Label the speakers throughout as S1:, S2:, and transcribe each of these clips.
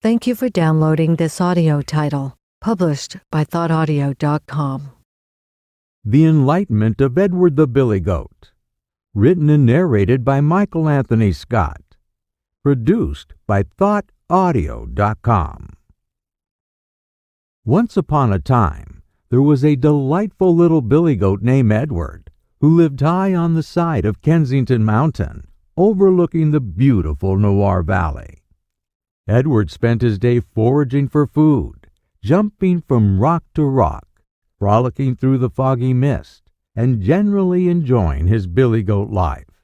S1: Thank you for downloading this audio title, published by thoughtaudio.com.
S2: The Enlightenment of Edward the Billy Goat, written and narrated by Michael Anthony Scott, produced by thoughtaudio.com. Once upon a time, there was a delightful little billy goat named Edward, who lived high on the side of Kensington Mountain, overlooking the beautiful Noir Valley. Edward spent his day foraging for food, jumping from rock to rock, frolicking through the foggy mist, and generally enjoying his billy goat life.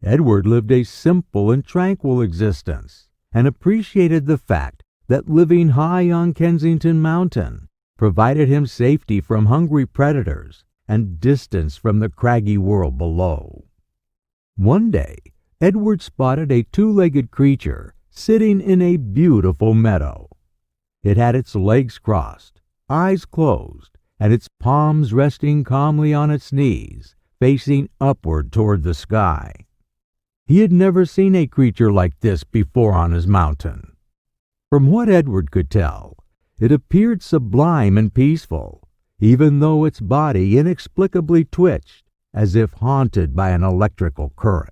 S2: Edward lived a simple and tranquil existence, and appreciated the fact that living high on Kensington Mountain provided him safety from hungry predators and distance from the craggy world below. One day, Edward spotted a two-legged creature sitting in a beautiful meadow. It had its legs crossed, eyes closed, and its palms resting calmly on its knees, facing upward toward the sky. He had never seen a creature like this before on his mountain. From what Edward could tell, it appeared sublime and peaceful, even though its body inexplicably twitched, as if haunted by an electrical current.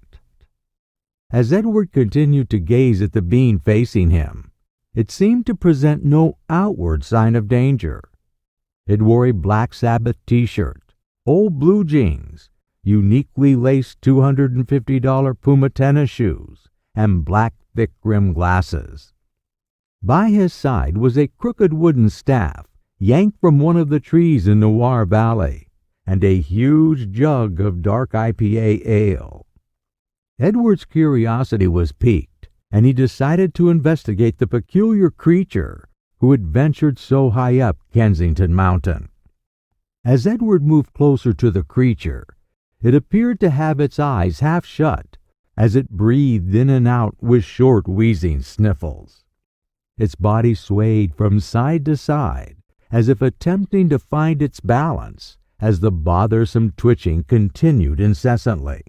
S2: As Edward continued to gaze at the being facing him, it seemed to present no outward sign of danger. It wore a black Sabbath t-shirt, old blue jeans, uniquely laced $250 Puma tennis shoes, and black thick-rimmed glasses. By his side was a crooked wooden staff yanked from one of the trees in Noir Valley, and a huge jug of dark IPA ale. Edward's curiosity was piqued, and he decided to investigate the peculiar creature who had ventured so high up Kensington Mountain. As Edward moved closer to the creature, it appeared to have its eyes half shut as it breathed in and out with short, wheezing sniffles. Its body swayed from side to side as if attempting to find its balance as the bothersome twitching continued incessantly.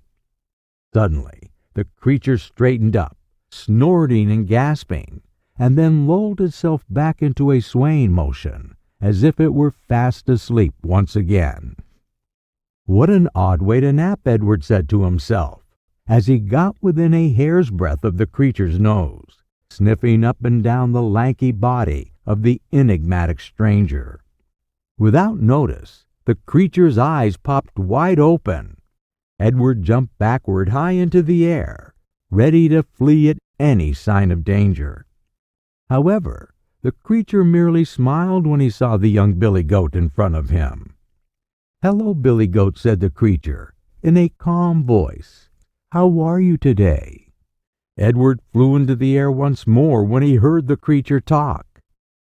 S2: Suddenly, the creature straightened up, snorting and gasping, and then lulled itself back into a swaying motion, as if it were fast asleep once again. What an odd way to nap, Edward said to himself, as he got within a hair's breadth of the creature's nose, sniffing up and down the lanky body of the enigmatic stranger. Without notice, the creature's eyes popped wide open. Edward jumped backward high into the air, ready to flee at any sign of danger. However, the creature merely smiled when he saw the young billy goat in front of him. "Hello, Billy Goat," said the creature, in a calm voice. "How are you today?" Edward flew into the air once more when he heard the creature talk.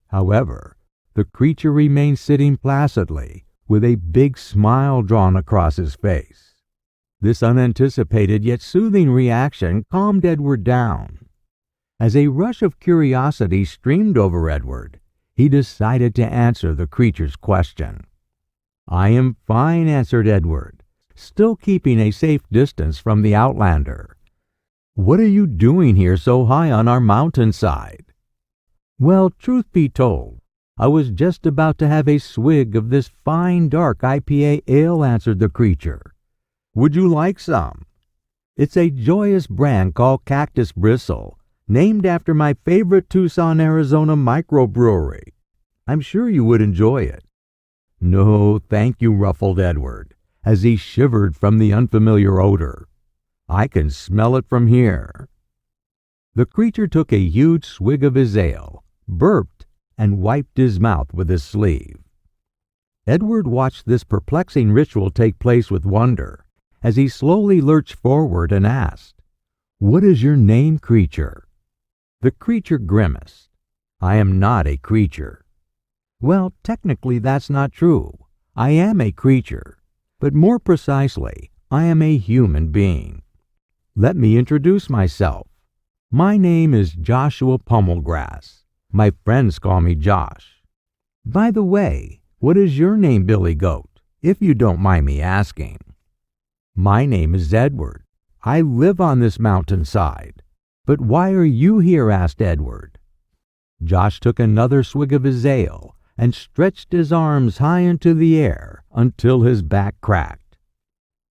S2: However, the creature remained sitting placidly, with a big smile drawn across his face. This unanticipated yet soothing reaction calmed Edward down. As a rush of curiosity streamed over Edward, he decided to answer the creature's question. "I am fine," answered Edward, still keeping a safe distance from the outlander. "What are you doing here so high on our mountainside?" "Well, truth be told, I was just about to have a swig of this fine dark IPA ale," answered the creature. "Would you like some? It's a joyous brand called Cactus Bristle, named after my favorite Tucson, Arizona microbrewery. I'm sure you would enjoy it." "No, thank you," ruffled Edward, as he shivered from the unfamiliar odor. "I can smell it from here." The creature took a huge swig of his ale, burped, and wiped his mouth with his sleeve. Edward watched this perplexing ritual take place with wonder, as he slowly lurched forward and asked, "What is your name, creature?" The creature grimaced. "I am not a creature." "Well, technically that's not true. I am a creature, but more precisely, I am a human being. Let me introduce myself. My name is Joshua Pummelgrass. My friends call me Josh. By the way, what is your name, Billy Goat, if you don't mind me asking?" "My name is Edward. I live on this mountainside. But why are you here?" asked Edward. Josh took another swig of his ale and stretched his arms high into the air until his back cracked.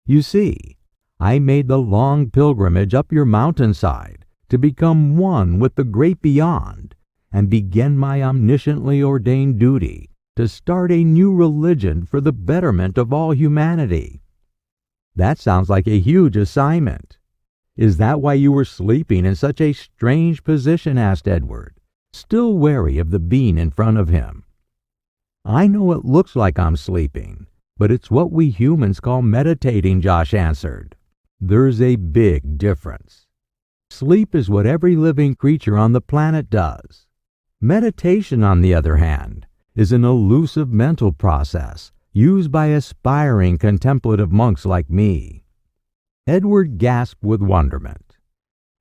S2: You see, I made the long pilgrimage up your mountainside to become one with the great beyond and begin my omnisciently ordained duty to start a new religion for the betterment of all humanity. That sounds like a huge assignment. Is that why you were sleeping in such a strange position? Asked Edward, still wary of the being in front of him. I know it looks like I'm sleeping, but it's what we humans call meditating, Josh answered. There's a big difference. Sleep is what every living creature on the planet does. Meditation, on the other hand, is an elusive mental process used by aspiring contemplative monks like me. Edward gasped with wonderment.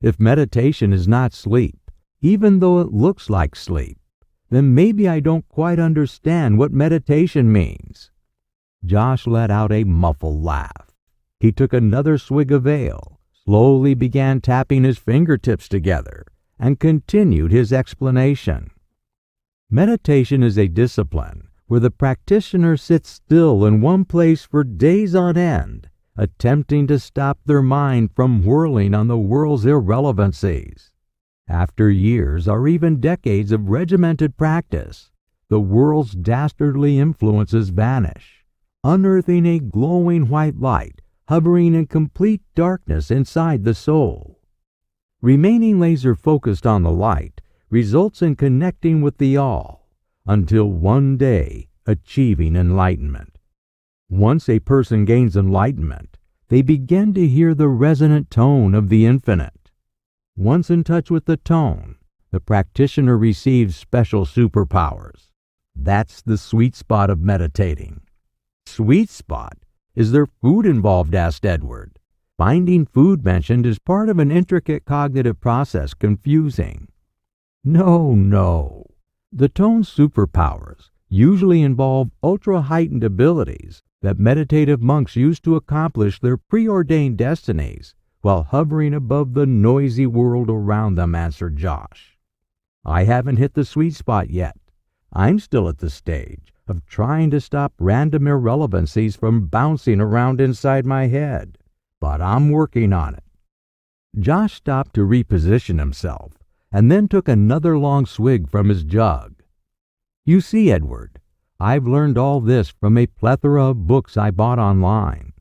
S2: If meditation is not sleep, even though it looks like sleep, then maybe I don't quite understand what meditation means. Josh let out a muffled laugh. He took another swig of ale, slowly began tapping his fingertips together, and continued his explanation. Meditation is a discipline where the practitioner sits still in one place for days on end, attempting to stop their mind from whirling on the world's irrelevancies. After years or even decades of regimented practice, the world's dastardly influences vanish, unearthing a glowing white light hovering in complete darkness inside the soul. Remaining laser-focused on the light results in connecting with the all, until one day achieving enlightenment. Once a person gains enlightenment, they begin to hear the resonant tone of the infinite. Once in touch with the tone, the practitioner receives special superpowers. That's the sweet spot of meditating. Sweet spot? Is there food involved? Asked Edward. Finding food mentioned is part of an intricate cognitive process confusing. No. The tone's superpowers usually involve ultra-heightened abilities that meditative monks use to accomplish their preordained destinies while hovering above the noisy world around them, answered Josh. I haven't hit the sweet spot yet. I'm still at the stage of trying to stop random irrelevancies from bouncing around inside my head, but I'm working on it. Josh stopped to reposition himself and then took another long swig from his jug. You see, Edward, I've learned all this from a plethora of books I bought online.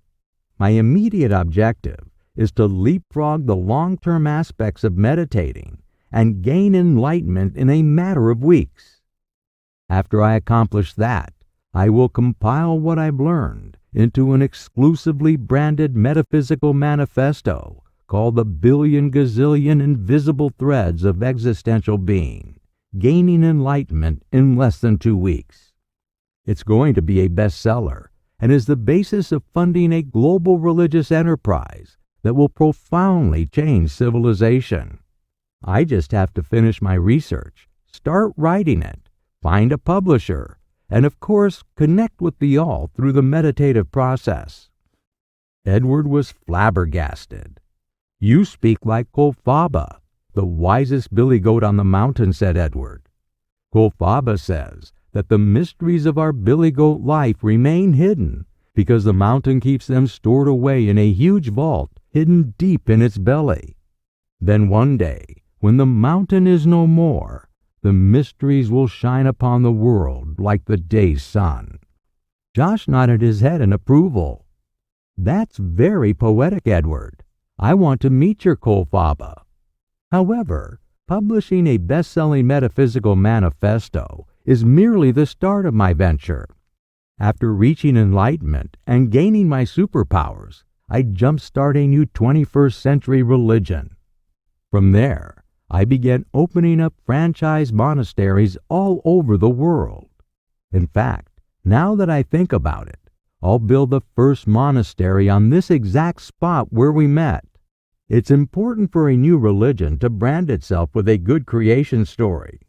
S2: My immediate objective is to leapfrog the long-term aspects of meditating and gain enlightenment in a matter of weeks. After I accomplish that, I will compile what I've learned into an exclusively branded metaphysical manifesto called the Billion Gazillion Invisible Threads of Existential Being, Gaining Enlightenment in Less than 2 weeks. It's going to be a bestseller and is the basis of funding a global religious enterprise that will profoundly change civilization. I just have to finish my research, start writing it, find a publisher, and of course connect with the all through the meditative process. Edward was flabbergasted. You speak like Kolfaba, the wisest billy goat on the mountain, said Edward. Kolfaba says that the mysteries of our billy goat life remain hidden because the mountain keeps them stored away in a huge vault hidden deep in its belly. Then one day, when the mountain is no more, the mysteries will shine upon the world like the day's sun. Josh nodded his head in approval. That's very poetic, Edward. I want to meet your Kolfaba. However, publishing a best-selling metaphysical manifesto is merely the start of my venture. After reaching enlightenment and gaining my superpowers, I jump-start a new 21st century religion. From there, I began opening up franchise monasteries all over the world. In fact, now that I think about it, I'll build the first monastery on this exact spot where we met. It's important for a new religion to brand itself with a good creation story.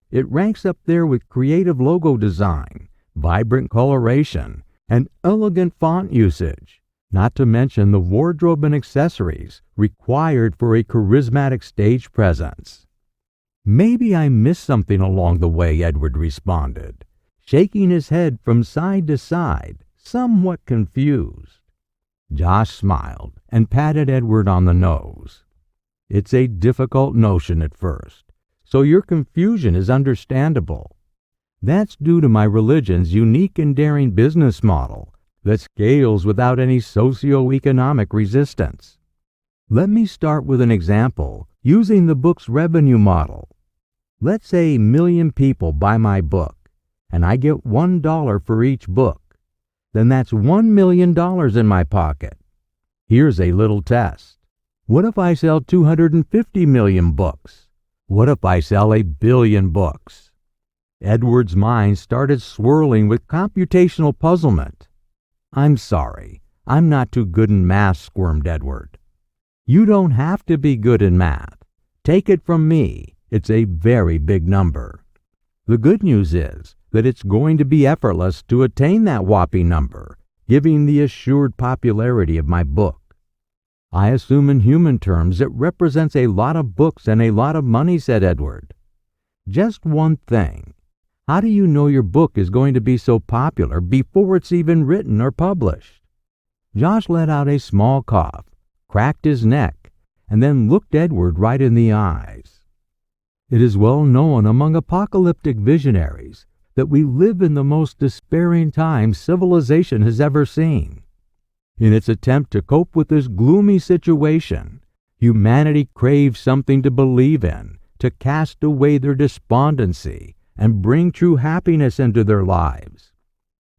S2: It ranks up there with creative logo design, vibrant coloration, and elegant font usage, not to mention the wardrobe and accessories required for a charismatic stage presence. Maybe I missed something along the way, Edward responded, shaking his head from side to side, somewhat confused. Josh smiled and patted Edward on the nose. It's a difficult notion at first, so your confusion is understandable. That's due to my religion's unique and daring business model that scales without any socio-economic resistance. Let me start with an example using the book's revenue model. Let's say 1 million people buy my book, and I get $1 for each book. Then that's $1 million in my pocket. Here's a little test. What if I sell 250 million books? What if I sell 1 billion books? Edward's mind started swirling with computational puzzlement. I'm sorry, I'm not too good in math, squirmed Edward. You don't have to be good in math. Take it from me, it's a very big number. The good news is that it's going to be effortless to attain that whopping number, giving the assured popularity of my book. I assume in human terms it represents a lot of books and a lot of money, said Edward. Just one thing. How do you know your book is going to be so popular before it's even written or published? Josh let out a small cough, cracked his neck, and then looked Edward right in the eyes. It is well known among apocalyptic visionaries that we live in the most despairing time civilization has ever seen. In its attempt to cope with this gloomy situation, humanity craves something to believe in, to cast away their despondency and bring true happiness into their lives.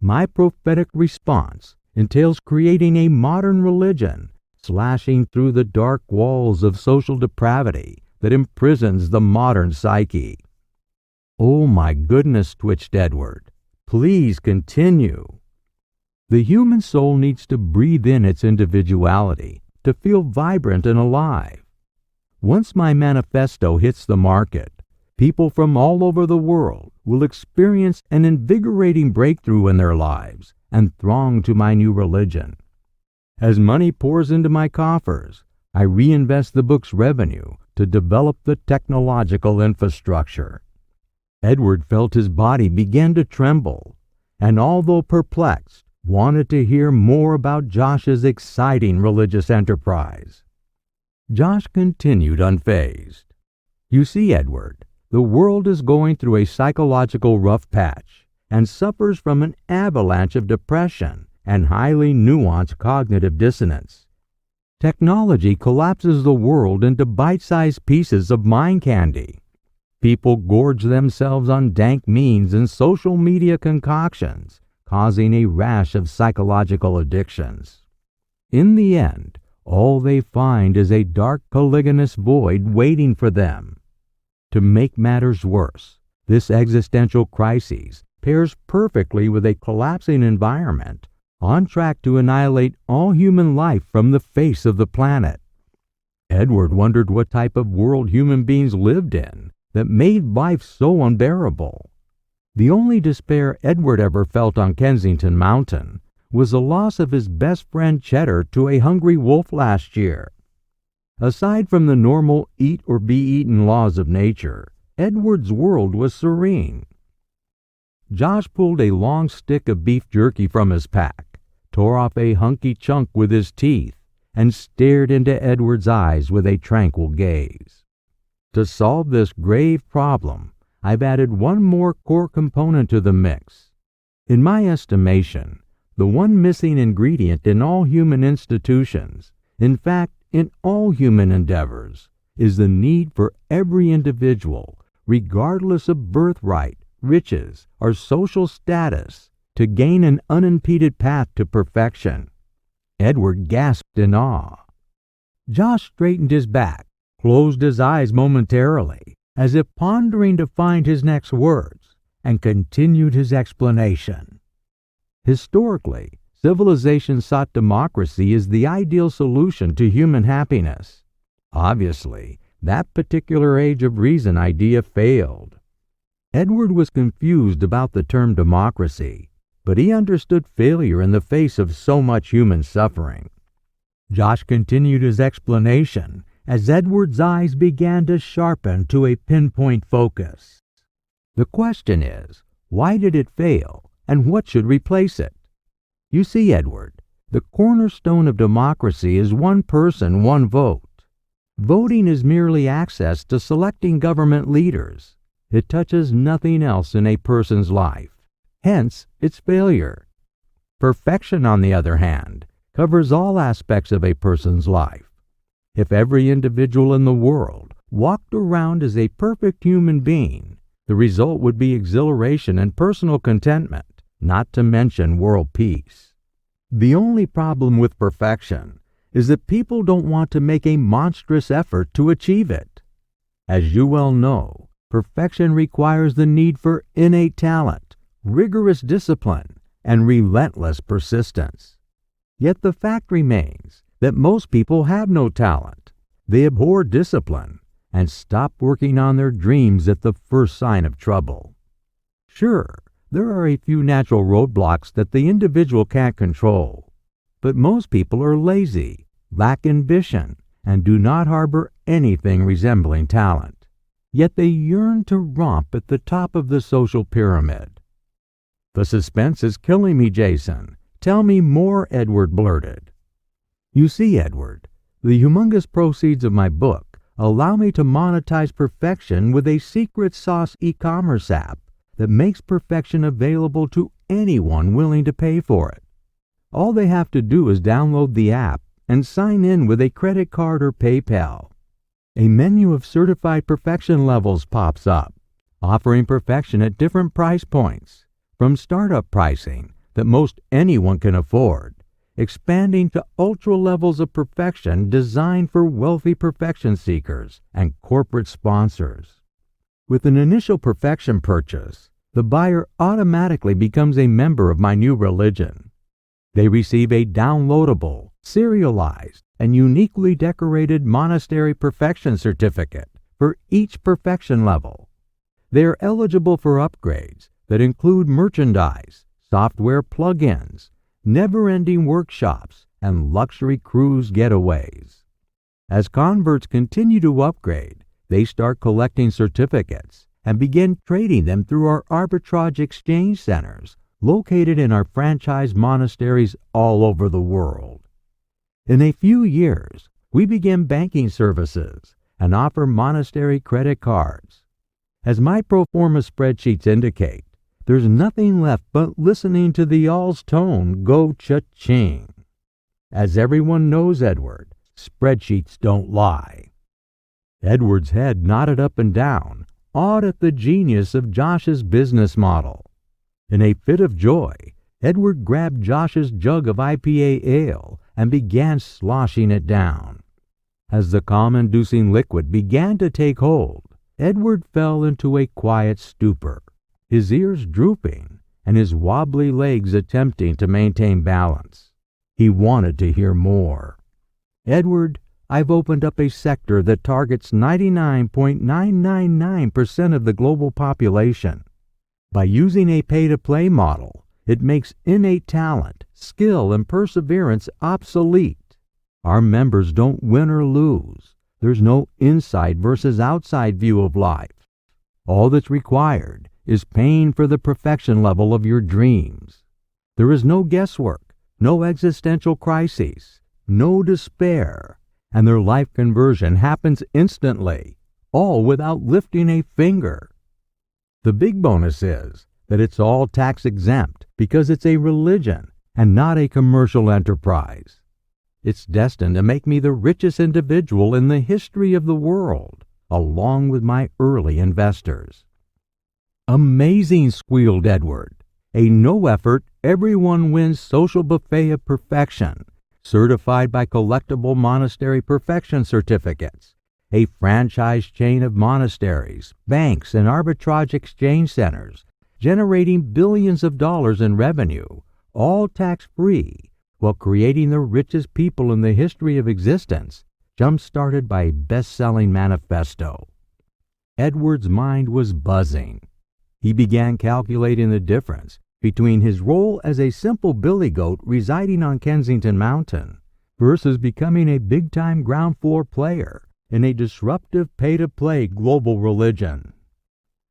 S2: My prophetic response entails creating a modern religion, slashing through the dark walls of social depravity that imprisons the modern psyche. Oh my goodness, twitched Edward. Please continue. The human soul needs to breathe in its individuality, to feel vibrant and alive. Once my manifesto hits the market, people from all over the world will experience an invigorating breakthrough in their lives and throng to my new religion. As money pours into my coffers, I reinvest the book's revenue to develop the technological infrastructure. Edward felt his body begin to tremble, and although perplexed, wanted to hear more about Josh's exciting religious enterprise. Josh continued unfazed. You see, Edward, the world is going through a psychological rough patch and suffers from an avalanche of depression and highly nuanced cognitive dissonance. Technology collapses the world into bite-sized pieces of mind candy. People gorge themselves on dank memes and social media concoctions, causing a rash of psychological addictions. In the end, all they find is a dark polygamous void waiting for them. To make matters worse, this existential crisis pairs perfectly with a collapsing environment on track to annihilate all human life from the face of the planet. Edward wondered what type of world human beings lived in that made life so unbearable. The only despair Edward ever felt on Kensington Mountain was the loss of his best friend Cheddar to a hungry wolf last year. Aside from the normal eat or be eaten laws of nature, Edward's world was serene. Josh pulled a long stick of beef jerky from his pack, tore off a hunky chunk with his teeth, and stared into Edward's eyes with a tranquil gaze. To solve this grave problem, I've added one more core component to the mix. In my estimation, the one missing ingredient in all human institutions, in fact, in all human endeavors, is the need for every individual, regardless of birthright, riches, or social status, to gain an unimpeded path to perfection. Edward gasped in awe. Josh straightened his back, closed his eyes momentarily, as if pondering to find his next words, and continued his explanation. Historically, civilization sought democracy as the ideal solution to human happiness. Obviously, that particular age of reason idea failed. Edward was confused about the term democracy, but he understood failure in the face of so much human suffering. Josh continued his explanation as Edward's eyes began to sharpen to a pinpoint focus. The question is, why did it fail, and what should replace it? You see, Edward, the cornerstone of democracy is one person, one vote. Voting is merely access to selecting government leaders. It touches nothing else in a person's life, hence its failure. Perfection, on the other hand, covers all aspects of a person's life. If every individual in the world walked around as a perfect human being, the result would be exhilaration and personal contentment, not to mention world peace. The only problem with perfection is that people don't want to make a monstrous effort to achieve it. As you well know, perfection requires the need for innate talent, rigorous discipline, and relentless persistence. Yet the fact remains that most people have no talent. They abhor discipline and stop working on their dreams at the first sign of trouble. Sure, there are a few natural roadblocks that the individual can't control, but most people are lazy, lack ambition, and do not harbor anything resembling talent. Yet they yearn to romp at the top of the social pyramid. "The suspense is killing me, Jason. Tell me more," Edward blurted. You see, Edward, the humongous proceeds of my book allow me to monetize perfection with a secret sauce e-commerce app that makes perfection available to anyone willing to pay for it. All they have to do is download the app and sign in with a credit card or PayPal. A menu of certified perfection levels pops up, offering perfection at different price points, from startup pricing that most anyone can afford, expanding to ultra levels of perfection designed for wealthy perfection seekers and corporate sponsors. With an initial perfection purchase, the buyer automatically becomes a member of my new religion. They receive a downloadable, serialized, and uniquely decorated monastery perfection certificate for each perfection level. They are eligible for upgrades that include merchandise, software plugins, never-ending workshops, and luxury cruise getaways. As converts continue to upgrade, they start collecting certificates and begin trading them through our arbitrage exchange centers located in our franchise monasteries all over the world. In a few years, we begin banking services and offer monastery credit cards. As my pro forma spreadsheets indicate, there's nothing left but listening to the all's tone go cha-ching. As everyone knows, Edward, spreadsheets don't lie. Edward's head nodded up and down, awed at the genius of Josh's business model. In a fit of joy, Edward grabbed Josh's jug of IPA ale and began sloshing it down. As the calm-inducing liquid began to take hold, Edward fell into a quiet stupor, his ears drooping and his wobbly legs attempting to maintain balance. He wanted to hear more. "Edward, I've opened up a sector that targets 99.999% of the global population. By using a pay-to-play model, it makes innate talent, skill, and perseverance obsolete. Our members don't win or lose. There's no inside versus outside view of life. All that's required is paying for the perfection level of your dreams. There is no guesswork, no existential crises, no despair, and their life conversion happens instantly, all without lifting a finger. The big bonus is that it's all tax exempt because it's a religion and not a commercial enterprise. It's destined to make me the richest individual in the history of the world, along with my early investors." "Amazing," squealed Edward. "A no-effort, everyone-wins social buffet of perfection, certified by collectible monastery perfection certificates, a franchise chain of monasteries, banks, and arbitrage exchange centers, generating billions of dollars in revenue, all tax-free, while creating the richest people in the history of existence, jump-started by a best-selling manifesto." Edward's mind was buzzing. He began calculating the difference between his role as a simple billy goat residing on Kensington Mountain versus becoming a big-time ground floor player in a disruptive pay-to-play global religion.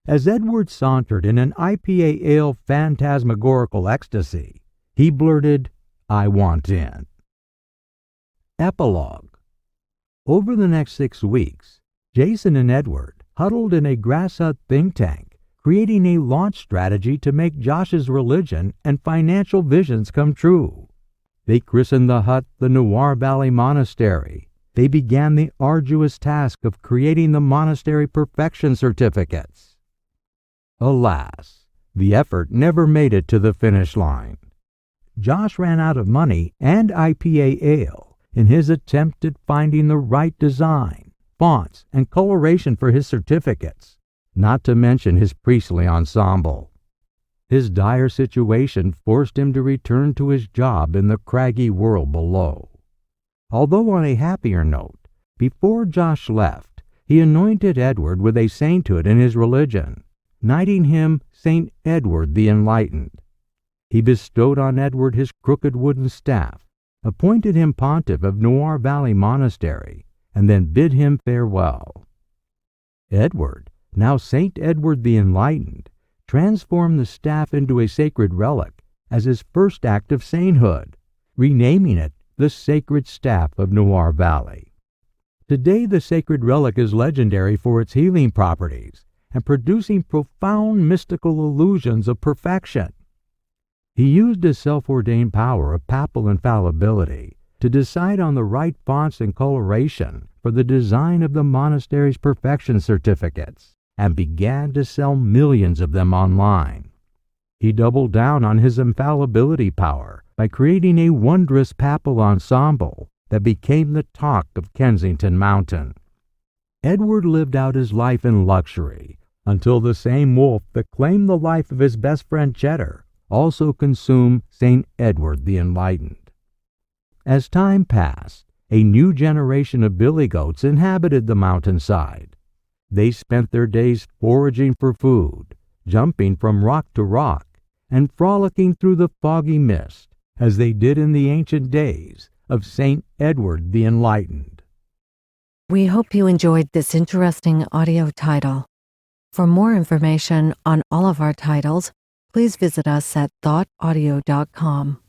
S2: As Edward sauntered in an IPA ale phantasmagorical ecstasy, he blurted, "I want in." Epilogue. Over the next 6 weeks, Jason and Edward huddled in a grass hut think tank, creating a launch strategy to make Josh's religion and financial visions come true. They christened the hut the Noir Valley Monastery. They began the arduous task of creating the monastery perfection certificates. Alas, the effort never made it to the finish line. Josh ran out of money and IPA ale in his attempt at finding the right design, fonts, and coloration for his certificates, not to mention his priestly ensemble. His dire situation forced him to return to his job in the craggy world below. Although on a happier note, before Josh left, he anointed Edward with a sainthood in his religion, knighting him Saint Edward the Enlightened. He bestowed on Edward his crooked wooden staff, appointed him pontiff of Noir Valley Monastery, and then bid him farewell. Edward, now Saint Edward the Enlightened, transformed the staff into a sacred relic as his first act of sainthood, renaming it the Sacred Staff of Noir Valley. Today the sacred relic is legendary for its healing properties and producing profound mystical illusions of perfection. He used his self-ordained power of papal infallibility to decide on the right fonts and coloration for the design of the monastery's perfection certificates, and began to sell millions of them online. He doubled down on his infallibility power by creating a wondrous papal ensemble that became the talk of Kensington Mountain. Edward lived out his life in luxury until the same wolf that claimed the life of his best friend Cheddar also consumed St. Edward the Enlightened. As time passed, a new generation of billy goats inhabited the mountainside. They spent their days foraging for food, jumping from rock to rock, and frolicking through the foggy mist, as they did in the ancient days of St. Edward the Enlightened.
S1: We hope you enjoyed this interesting audio title. For more information on all of our titles, please visit us at thoughtaudio.com.